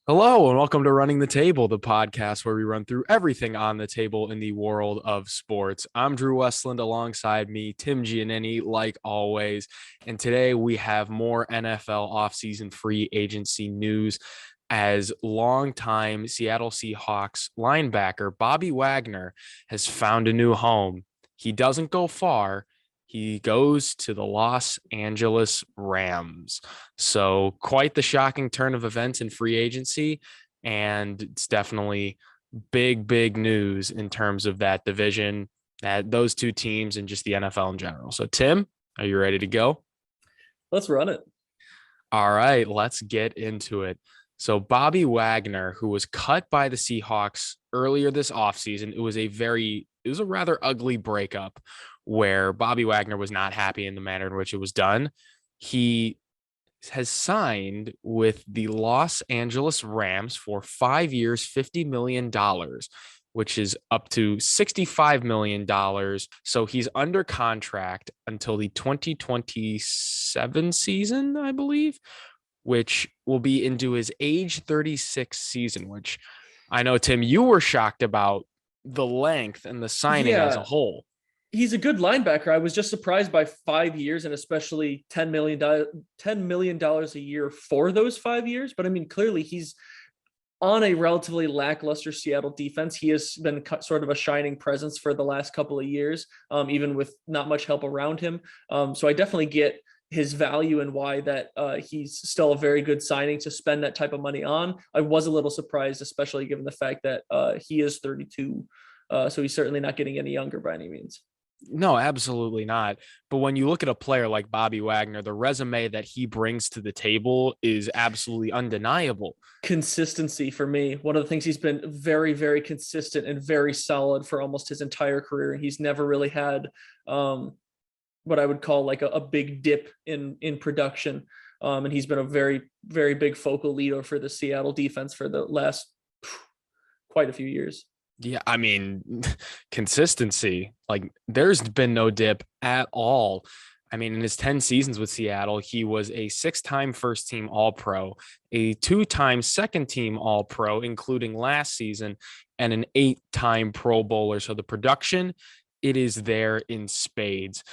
Hello and welcome to Running the Table, the podcast where we run through everything on the table in the world of sports. I'm Drew Westland, alongside me, Tim Giannini, like always. And today we have more NFL offseason free agency news as longtime Seattle Seahawks linebacker Bobby Wagner has found a new home. He doesn't go far. He goes to the Los Angeles Rams. So quite the shocking turn of events in free agency. And it's definitely big news in terms of that division, that those two teams, and just the NFL in general. So, Tim, are you ready to go? Let's run it. All right, let's get into it. So, Bobby Wagner, who was cut by the Seahawks earlier this offseason, it was a rather ugly breakup where Bobby Wagner was not happy in the manner in which it was done. He has signed with the Los Angeles Rams for 5 years, $50 million, which is up to $65 million. So he's under contract until the 2027 season, I believe, which will be into his age 36 season, which I know, Tim, you were shocked about the length and the signing as a Yeah, whole. he's a good linebacker. I was just surprised by 5 years and especially $10 million a year for those 5 years. But I mean, clearly he's on a relatively lackluster Seattle defense. He has been sort of a shining presence for the last couple of years, even with not much help around him. So I definitely get his value and why that he's still a very good signing to spend that type of money on. I was a little surprised, especially given the fact that he is 32. So he's certainly not getting any younger by any means. No, absolutely not. But when you look at a player like Bobby Wagner, the resume that he brings to the table is absolutely undeniable. Consistency for me. One of the things, he's been very consistent and very solid for almost his entire career. And he's never really had what I would call like a big dip in production. And he's been a very big focal leader for the Seattle defense for the last quite a few years. Yeah, I mean, consistency. Like, there's been no dip at all. I mean, in his 10 seasons with Seattle, he was a 6-time first team All Pro, a 2-time second team All Pro, including last season, and an 8-time Pro Bowler. So the production, it is there in spades.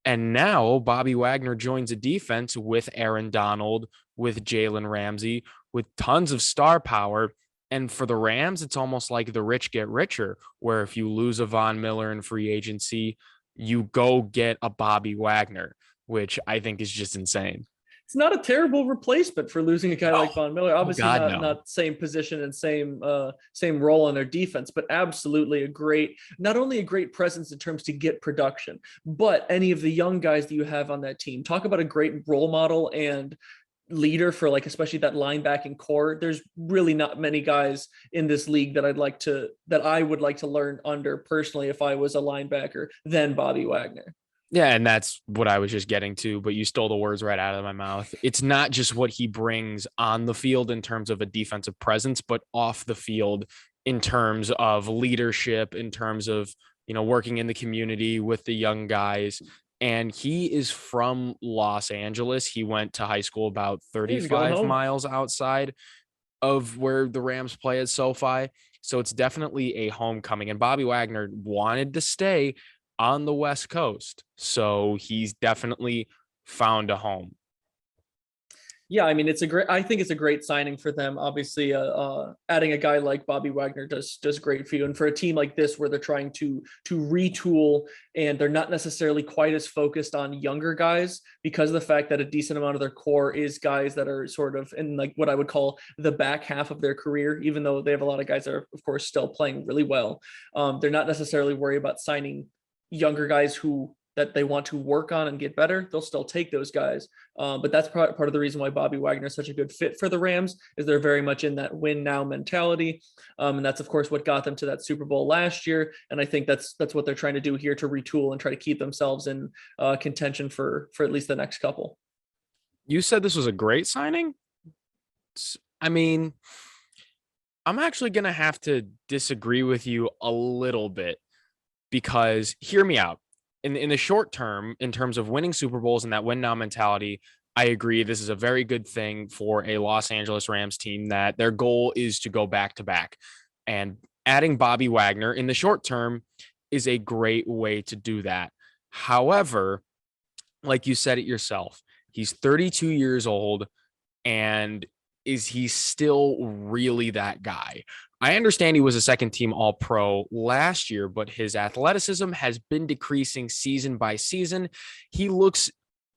And now Bobby Wagner joins a defense with Aaron Donald, with Jalen Ramsey, with tons of star power. And for the Rams, it's almost like the rich get richer, where if you lose a Von Miller in free agency, you go get a Bobby Wagner, which I think is just insane. It's not a terrible replacement for losing a guy No, like Von Miller. oh Obviously, God, not no. not same position and same role on their defense, but absolutely a great, not only a great presence in terms to get production, but any of the young guys that you have on that team. Talk about a great role model and leader for, like, especially that linebacking core. There's really not many guys in this league that I would like to learn under personally if I was a linebacker than Bobby Wagner. Yeah, and that's what I was just getting to, but you stole the words right out of my mouth. It's not just what he brings on the field in terms of a defensive presence, but off the field in terms of leadership, in terms of, working in the community with the young guys. And he is from Los Angeles. He went to high school about He's going 35 home. miles outside of where the Rams play at SoFi. So it's definitely a homecoming. And Bobby Wagner wanted to stay on the West Coast. So he's definitely found a home. Yeah, I mean, I think it's a great signing for them. Obviously, adding a guy like Bobby Wagner does great for you, and for a team like this where they're trying to retool and they're not necessarily quite as focused on younger guys because of the fact that a decent amount of their core is guys that are sort of in, like, what I would call the back half of their career. Even though they have a lot of guys that are, of course, still playing really well, they're not necessarily worried about signing younger guys who that they want to work on and get better. They'll still take those guys. But that's part of the reason why Bobby Wagner is such a good fit for the Rams, is they're very much in that win now mentality. And that's, of course, what got them to that Super Bowl last year. And I think that's what they're trying to do here, to retool and try to keep themselves in contention for at least the next couple. You said this was a great signing. I mean, I'm actually going to have to disagree with you a little bit because hear me out. In the short term, in terms of winning Super Bowls and that win now mentality, I agree. This is a very good thing for a Los Angeles Rams team that their goal is to go back to back. And adding Bobby Wagner in the short term is a great way to do that. However, like you said it yourself, he's 32 years old. And is he still really that guy? I understand he was a second team All Pro last year, but his athleticism has been decreasing season by season. He looks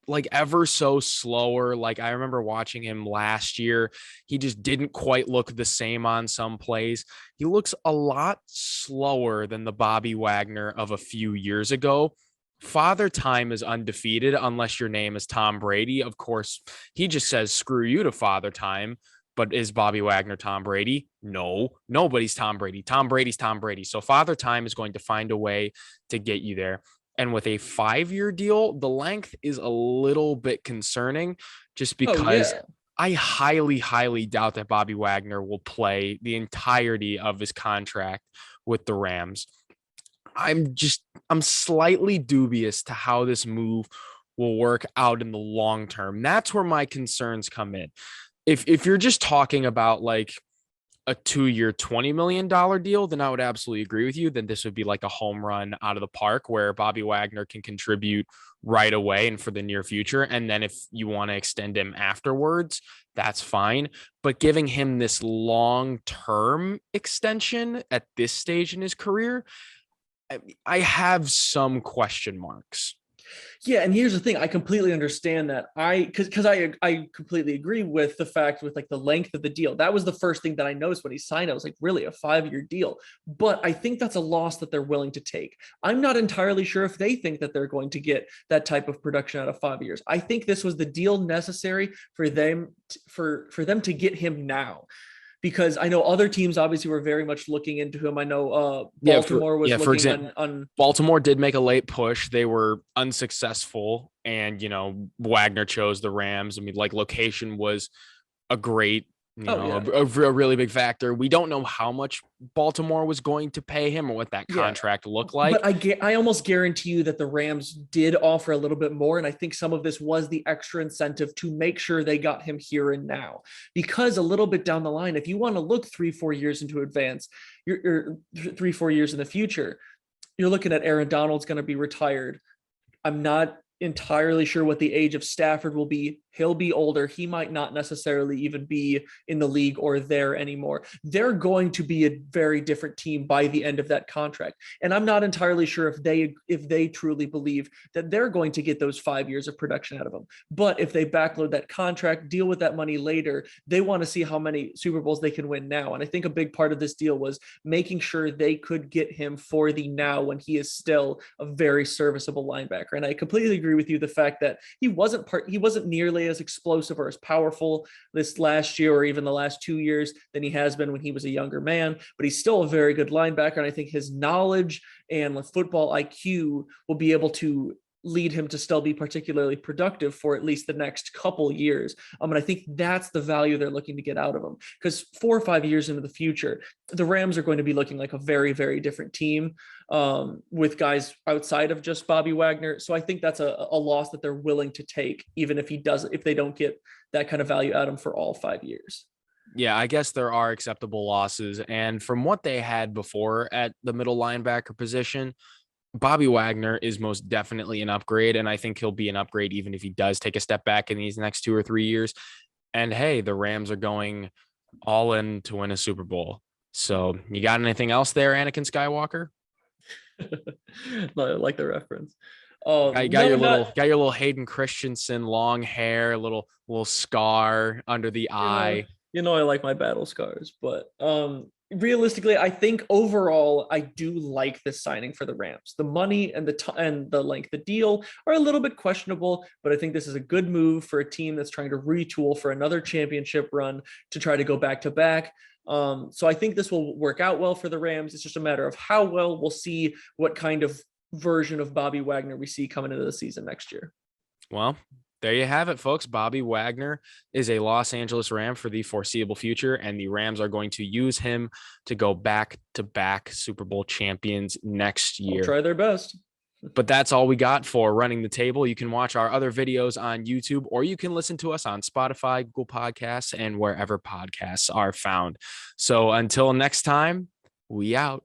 like ever so slower. Like I remember watching him last year. He just didn't quite look the same on some plays. He looks a lot slower than the Bobby Wagner of a few years ago. Father Time is undefeated unless your name is Tom Brady. Of course, he just says screw you to Father Time. But is Bobby Wagner Tom Brady? No, nobody's Tom Brady. Tom Brady's Tom Brady. So Father Time is going to find a way to get you there. And with a 5-year deal, the length is a little bit concerning just Oh because yeah. I highly, highly doubt that Bobby Wagner will play the entirety of his contract with the Rams. I'm slightly dubious to how this move will work out in the long term. That's where my concerns come in. If you're just talking about like a 2-year $20 million deal, then I would absolutely agree with you. Then this would be like a home run out of the park where Bobby Wagner can contribute right away and for the near future. And then if you want to extend him afterwards, that's fine. But giving him this long-term extension at this stage in his career, I have some question marks. Yeah, and here's the thing. I completely understand that. I completely agree with the fact with like the length of the deal. That was the first thing that I noticed when he signed. I was like, really, a 5-year deal? But I think that's a loss that they're willing to take. I'm not entirely sure if they think that they're going to get that type of production out of 5 years. I think this was the deal necessary for them for them to get him now, because I know other teams obviously were very much looking into him. I know Baltimore was For looking example, on. Baltimore did make a late push. They were unsuccessful, and Wagner chose the Rams. I mean, like location was a great, Oh yeah. a really big factor. We don't know how much Baltimore was going to pay him or what that Yeah, contract looked but like. I almost guarantee you that the Rams did offer a little bit more, and I think some of this was the extra incentive to make sure they got him here and now. Because a little bit down the line, if you want to look 3-4 years into advance, you're 3-4 years in the future, you're looking at Aaron Donald's going to be retired. I'm not entirely sure what the age of Stafford will be. He'll be older. He might not necessarily even be in the league or there anymore. They're going to be a very different team by the end of that contract. And I'm not entirely sure if they truly believe that they're going to get those 5 years of production out of him. But if they backload that contract, deal with that money later, they want to see how many Super Bowls they can win now. And I think a big part of this deal was making sure they could get him for the now when he is still a very serviceable linebacker. And I completely agree with you, the fact that he wasn't nearly as explosive or as powerful this last year or even the last 2 years than he has been when he was a younger man, but he's still a very good linebacker. And I think his knowledge and football IQ will be able to lead him to still be particularly productive for at least the next couple years. And I think that's the value they're looking to get out of him, because 4 or 5 years into the future, the Rams are going to be looking like a very, very different team with guys outside of just Bobby Wagner. So I think that's a loss that they're willing to take, even if they don't get that kind of value out of him for all 5 years. Yeah, I guess there are acceptable losses. And from what they had before at the middle linebacker position, Bobby Wagner is most definitely an upgrade, and I think he'll be an upgrade even if he does take a step back in these next 2 or 3 years. And hey, the Rams are going all in to win a Super Bowl. So, you got anything else there, Anakin Skywalker? I like the reference. Your No, not. got your little Hayden Christensen long hair, little scar under the you know, eye. I like my battle scars, but realistically, I think overall I do like this signing for the Rams. The money and the deal are a little bit questionable, but I think this is a good move for a team that's trying to retool for another championship run to try to go back to back. So I think this will work out well for the Rams. It's just a matter of how well. We'll see what kind of version of Bobby Wagner we see coming into the season next year. Well, there you have it, folks. Bobby Wagner is a Los Angeles Ram for the foreseeable future, and the Rams are going to use him to go back to back Super Bowl champions next I'll year. try their best. But that's all we got for Running the Table. You can watch our other videos on YouTube, or you can listen to us on Spotify, Google Podcasts, and wherever podcasts are found. So until next time, we out.